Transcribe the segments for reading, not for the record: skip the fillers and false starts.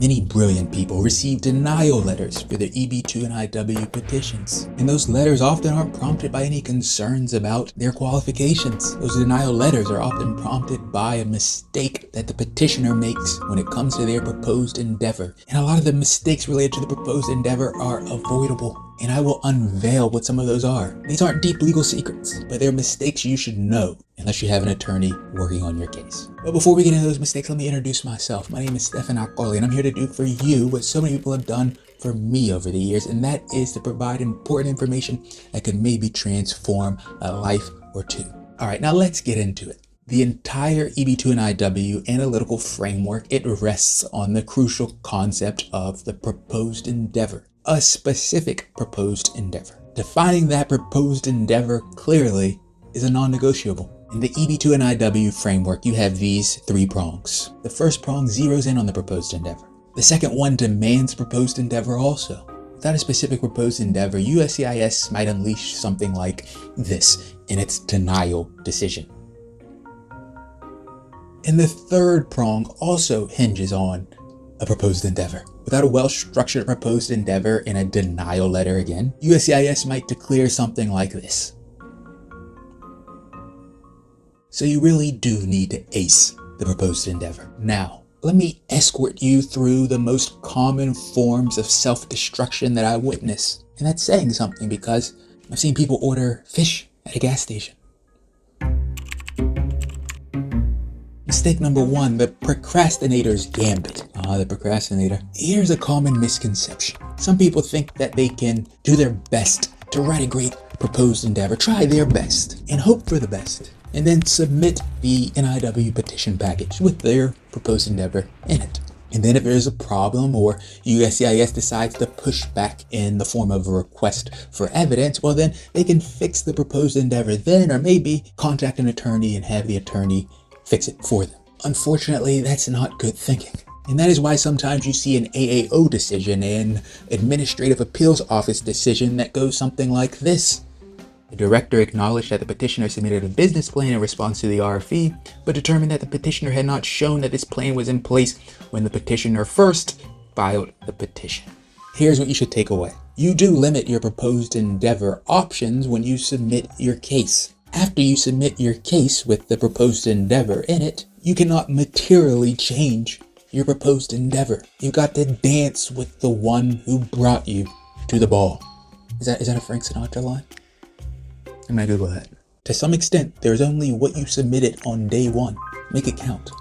Many brilliant people receive denial letters for their EB-2 NIW petitions, and those letters often aren't prompted by any concerns about their qualifications. Those denial letters are often prompted by a mistake that the petitioner makes when it comes to their proposed endeavor, and a lot of the mistakes related to the proposed endeavor are avoidable. And I will unveil what some of those are. These aren't deep legal secrets, but they're mistakes you should know unless you have an attorney working on your case. But before we get into those mistakes, let me introduce myself. My name is Stefanakorli, and I'm here to do for you what so many people have done for me over the years, and that is to provide important information that could maybe transform a life or two. All right, now let's get into it. The entire EB-2 NIW analytical framework, it rests on the crucial concept of the proposed endeavor. A specific proposed endeavor. Defining that proposed endeavor clearly is a non-negotiable. In the EB-2 NIW framework, you have these three prongs. The first prong zeroes in on the proposed endeavor. The second one demands proposed endeavor also. Without a specific proposed endeavor, USCIS might unleash something like this in its denial decision. And the third prong also hinges on a proposed endeavor. Without a well-structured proposed endeavor in a denial letter again, USCIS might declare something like this. So you really do need to ace the proposed endeavor. Now, let me escort you through the most common forms of self-destruction that I witness. And that's saying something because I've seen people order fish at a gas station. Mistake number one, the procrastinator's gambit. The procrastinator. Here's a common misconception. Some people think that they can do their best to write a great proposed endeavor, try their best, and hope for the best, and then submit the NIW petition package with their proposed endeavor in it. And then if there's a problem or USCIS decides to push back in the form of a request for evidence, well then they can fix the proposed endeavor then, or maybe contact an attorney and have the attorney fix it for them. Unfortunately, that's not good thinking. And that is why sometimes you see an AAO decision, an Administrative Appeals Office decision that goes something like this. The director acknowledged that the petitioner submitted a business plan in response to the RFE, but determined that the petitioner had not shown that this plan was in place when the petitioner first filed the petition. Here's what you should take away. You do limit your proposed endeavor options when you submit your case. After you submit your case with the proposed endeavor in it, you cannot materially change your proposed endeavor. You got to dance with the one who brought you to the ball. Is that a Frank Sinatra line? I'm gonna Google that. To some extent, there's only what you submitted on day one. Make it count.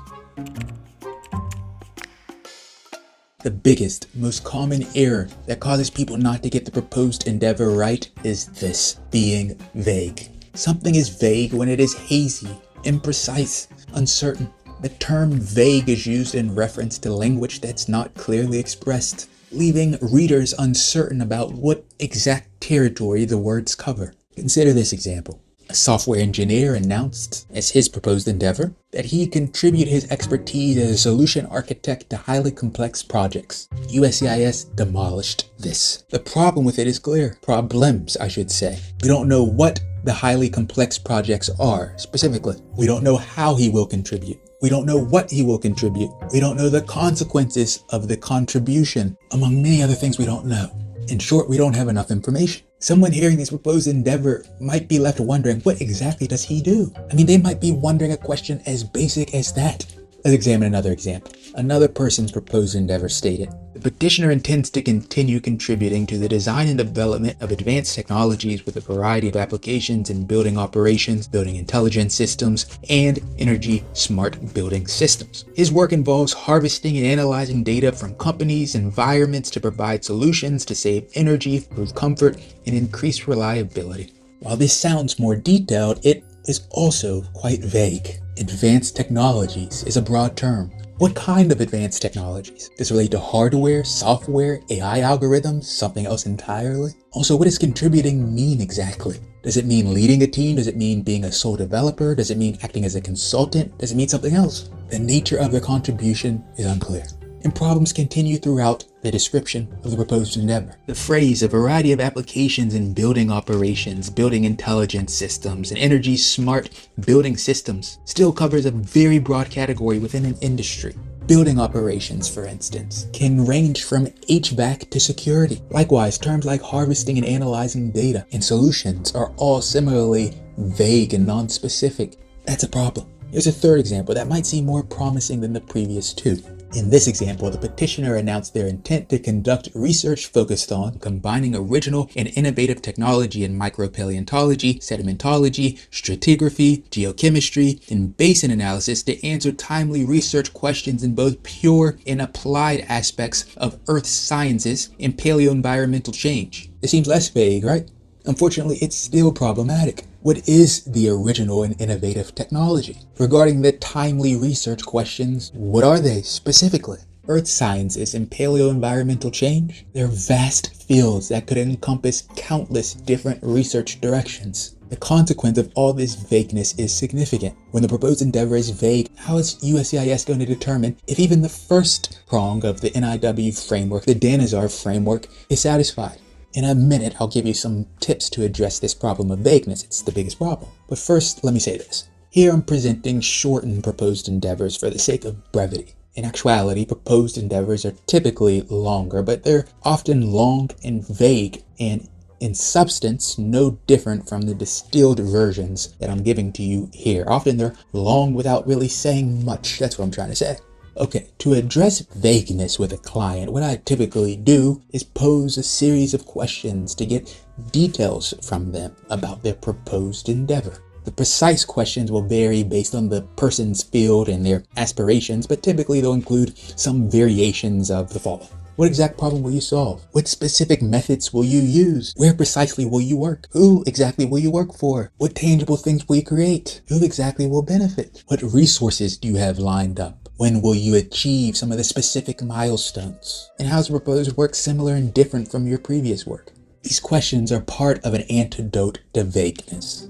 The biggest, most common error that causes people not to get the proposed endeavor right is this: being vague. Something is vague when it is hazy, imprecise, uncertain. The term vague is used in reference to language that's not clearly expressed, leaving readers uncertain about what exact territory the words cover. Consider this example. A software engineer announced as his proposed endeavor that he contribute his expertise as a solution architect to highly complex projects. USCIS demolished this. The problem with it is clear. Problems, I should say. We don't know what the highly complex projects are specifically. We don't know how he will contribute. We don't know what he will contribute. We don't know the consequences of the contribution, among many other things we don't know. In short, we don't have enough information. Someone hearing this proposed endeavor might be left wondering, what exactly does he do? I mean, they might be wondering a question as basic as that. Let's examine another example. Another person's proposed endeavor stated, the petitioner intends to continue contributing to the design and development of advanced technologies with a variety of applications in building operations, building intelligence systems, and energy smart building systems. His work involves harvesting and analyzing data from companies' environments to provide solutions to save energy, improve comfort, and increase reliability. While this sounds more detailed, it is also quite vague. Advanced technologies is a broad term. What kind of advanced technologies? Does it relate to hardware, software, AI algorithms, something else entirely? Also, what does contributing mean exactly? Does it mean leading a team? Does it mean being a sole developer? Does it mean acting as a consultant? Does it mean something else? The nature of the contribution is unclear. And problems continue throughout the description of the proposed endeavor. The phrase, a variety of applications in building operations, building intelligence systems, and energy smart building systems, still covers a very broad category within an industry. Building operations, for instance, can range from HVAC to security. Likewise, terms like harvesting and analyzing data and solutions are all similarly vague and non-specific. That's a problem. Here's a third example that might seem more promising than the previous two. In this example, the petitioner announced their intent to conduct research focused on combining original and innovative technology in micropaleontology, sedimentology, stratigraphy, geochemistry, and basin analysis to answer timely research questions in both pure and applied aspects of Earth sciences and paleoenvironmental change. It seems less vague, right? Unfortunately, it's still problematic. What is the original and innovative technology? Regarding the timely research questions, what are they specifically? Earth sciences and paleoenvironmental change? They're vast fields that could encompass countless different research directions. The consequence of all this vagueness is significant. When the proposed endeavor is vague, how is USCIS going to determine if even the first prong of the NIW framework, the Danazar framework, is satisfied? In a minute, I'll give you some tips to address this problem of vagueness. It's the biggest problem. But first, let me say this. Here I'm presenting shortened proposed endeavors for the sake of brevity. In actuality, proposed endeavors are typically longer, but they're often long and vague, and in substance, no different from the distilled versions that I'm giving to you here. Often they're long without really saying much. That's what I'm trying to say. Okay, to address vagueness with a client, what I typically do is pose a series of questions to get details from them about their proposed endeavor. The precise questions will vary based on the person's field and their aspirations, but typically they'll include some variations of the following. What exact problem will you solve? What specific methods will you use? Where precisely will you work? Who exactly will you work for? What tangible things will you create? Who exactly will benefit? What resources do you have lined up? When will you achieve some of the specific milestones? And how is the proposed work similar and different from your previous work? These questions are part of an antidote to vagueness.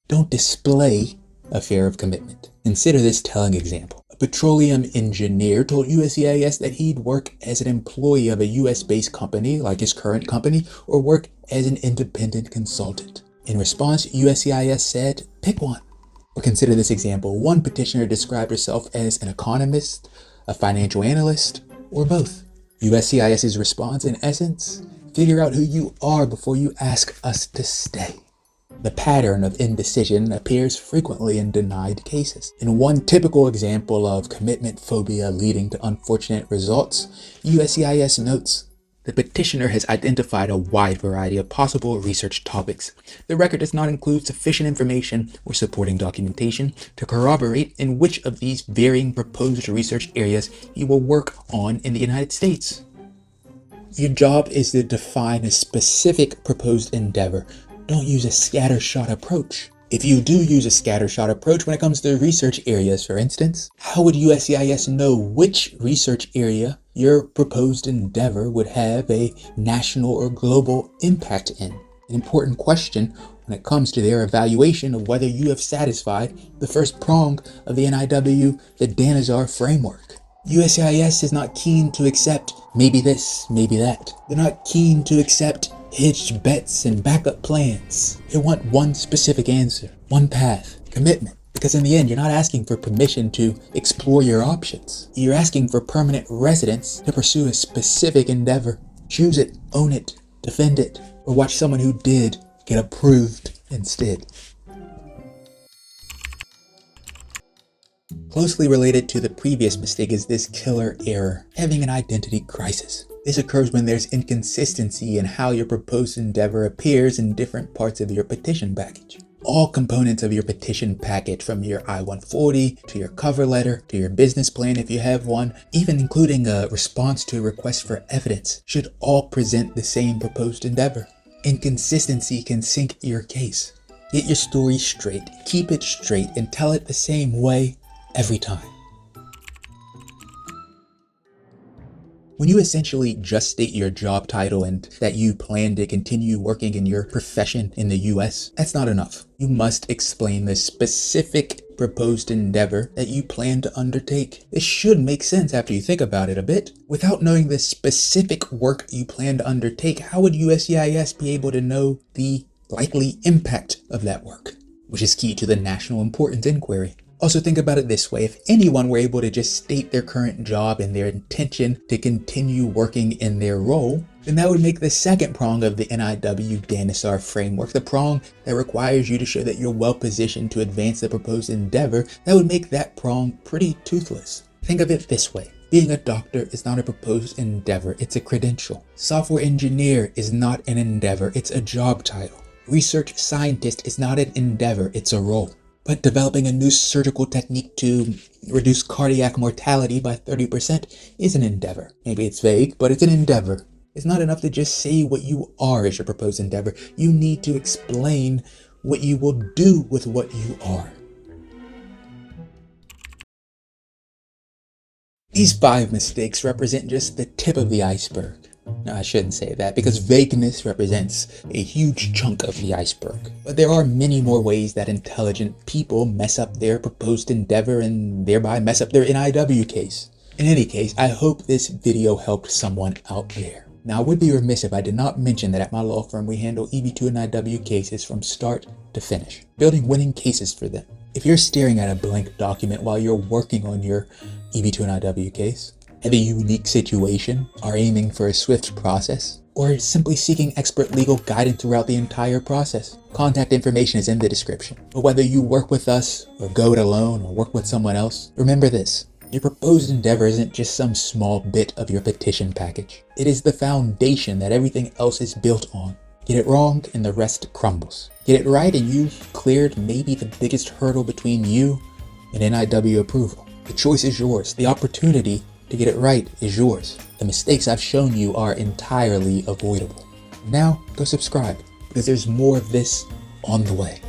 Don't display a fear of commitment. Consider this telling example. A petroleum engineer told USCIS that he'd work as an employee of a US-based company like his current company or work as an independent consultant. In response, USCIS said, pick one. Or consider this example. One petitioner described herself as an economist, a financial analyst, or both. USCIS's response, in essence, figure out who you are before you ask us to stay. The pattern of indecision appears frequently in denied cases. In one typical example of commitment phobia leading to unfortunate results, USCIS notes, the petitioner has identified a wide variety of possible research topics. The record does not include sufficient information or supporting documentation to corroborate in which of these varying proposed research areas you will work on in the United States. Your job is to define a specific proposed endeavor. Don't use a scattershot approach. If you do use a scattershot approach when it comes to research areas, for instance, how would USCIS know which research area your proposed endeavor would have a national or global impact in? An important question when it comes to their evaluation of whether you have satisfied the first prong of the NIW, the Danazar framework. USCIS is not keen to accept maybe this, maybe that. They're not keen to accept hedged bets and backup plans. They want one specific answer, one path, commitment. Because in the end, you're not asking for permission to explore your options. You're asking for permanent residence to pursue a specific endeavor. Choose it, own it, defend it, or watch someone who did get approved instead. Closely related to the previous mistake is this killer error, having an identity crisis. This occurs when there's inconsistency in how your proposed endeavor appears in different parts of your petition package. All components of your petition package, from your I-140 to your cover letter to your business plan if you have one, even including a response to a request for evidence, should all present the same proposed endeavor. Inconsistency can sink your case. Get your story straight, keep it straight, and tell it the same way every time. When you essentially just state your job title and that you plan to continue working in your profession in the US, that's not enough. You must explain the specific proposed endeavor that you plan to undertake. This should make sense after you think about it a bit. Without knowing the specific work you plan to undertake, how would USCIS be able to know the likely impact of that work, which is key to the national importance inquiry? Also think about it this way, if anyone were able to just state their current job and their intention to continue working in their role, then that would make the second prong of the NIW Danosaur framework, the prong that requires you to show that you're well positioned to advance the proposed endeavor, that would make that prong pretty toothless. Think of it this way. Being a doctor is not a proposed endeavor, it's a credential. Software engineer is not an endeavor, it's a job title. Research scientist is not an endeavor, it's a role. But developing a new surgical technique to reduce cardiac mortality by 30% is an endeavor. Maybe it's vague, but it's an endeavor. It's not enough to just say what you are as your proposed endeavor. You need to explain what you will do with what you are. These 5 mistakes represent just the tip of the iceberg. No, I shouldn't say that, because vagueness represents a huge chunk of the iceberg. But there are many more ways that intelligent people mess up their proposed endeavor and thereby mess up their NIW case. In any case, I hope this video helped someone out there. Now, I would be remiss if I did not mention that at my law firm we handle EB-2 NIW cases from start to finish, building winning cases for them. If you're staring at a blank document while you're working on your EB-2 NIW case, have a unique situation, are aiming for a swift process, or simply seeking expert legal guidance throughout the entire process, contact information is in the description. But whether you work with us, or go it alone, or work with someone else, remember this. Your proposed endeavor isn't just some small bit of your petition package. It is the foundation that everything else is built on. Get it wrong and the rest crumbles. Get it right and you've cleared maybe the biggest hurdle between you and NIW approval. The choice is yours. The opportunity to get it right is yours. The mistakes I've shown you are entirely avoidable. Now, go subscribe, because there's more of this on the way.